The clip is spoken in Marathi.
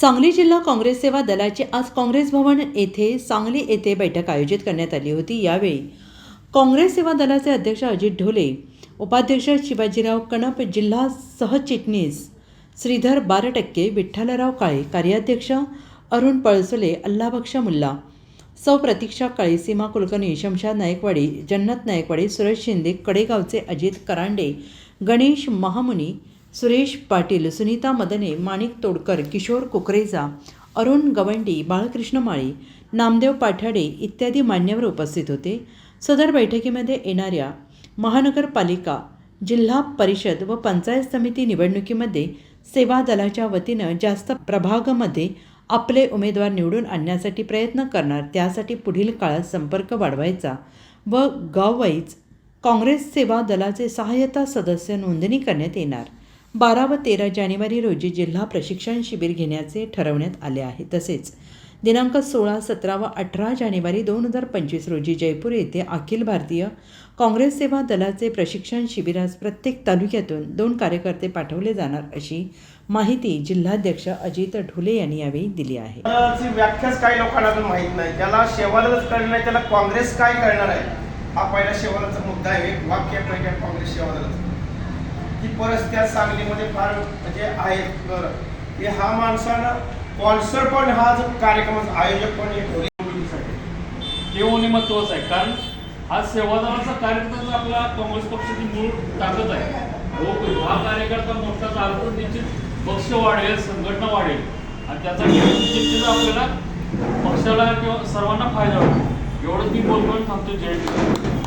सांगली जिल्हा काँग्रेस सेवा दलाची आज काँग्रेस भवन येथे सांगली येथे बैठक आयोजित करण्यात आली होती। यावेळी काँग्रेस सेवा दलाचे अध्यक्ष अजित ढोले, उपाध्यक्ष शिवाजीराव कणप, जिल्हा सहचिटणीस श्रीधर बारटक्के, विठ्ठलराव काळे, कार्याध्यक्ष अरुण पळसोले, अल्लाबक्ष मुल्ला, सौ प्रतीक्षा काळे, सीमा कुलकर्णी, शमशाद नायकवाडी, जन्नत नायकवाडी, सुरेश शिंदे, कडेगावचे अजित करांडे, गणेश महामुनी, सुरेश पाटील, सुनीता मदने, माणिक तोडकर, किशोर कुकरेजा, अरुण गवंडी, बाळकृष्ण माळी, नामदेव पाठाडे इत्यादी मान्यवर उपस्थित होते। सदर बैठकीमध्ये येणाऱ्या महानगरपालिका, जिल्हा परिषद व पंचायत समिती निवडणुकीमध्ये सेवा दलाच्या वतीनं जास्त प्रभागामध्ये आपले उमेदवार निवडून आणण्यासाठी प्रयत्न करणार, त्यासाठी पुढील काळात संपर्क वाढवायचा व गाववाईज काँग्रेस सेवा दलाचे सहाय्यता सदस्य नोंदणी करण्यात येणार। 12 व 13 जानेवारी रोजी जिल्हा प्रशिक्षण शिबिर घेण्याचे ठरवण्यात आले आहे। तसेच दिनांक 16, 17 व 18 जानेवारी 2025 रोजी जयपूर येथे अखिल भारतीय काँग्रेस सेवा दलाचे प्रशिक्षण शिबिरास प्रत्येक तालुक्यातून 2 कार्यकर्ते पाठवले जाणार अशी माहिती जिल्हाध्यक्ष अजित ढोले यांनी यावेळी दिली आहे। व्याख्याच काही लोकांना अजून माहीत नाही, त्याला शेवादलच कळणार नाही, त्याला काँग्रेस काय करणार आहे हा पहिला शेवादलचा मुद्दा आहे। एक वाक्य आहे काँग्रेस शेवादलचं, ही परिस्थिती सांगलीमध्ये फार म्हणजे आहे। हे हा माणसानं स्पॉन्सर पण, हा जो कार्यक्रमाचा आयोजक पण हे होणे महत्त्वाचं आहे, कारण हा सेवादलाचा कार्यकर्ता आपला काँग्रेस पक्षाची मूळ ताकद आहे। हा कार्यकर्ता मोठा झाला तर निश्चित पक्ष वाढेल, संघटना वाढेल आणि त्याचा निश्चित आपल्याला पक्षाला किंवा सर्वांना फायदा होईल। एवढंच मी बोलून थांबतो। जय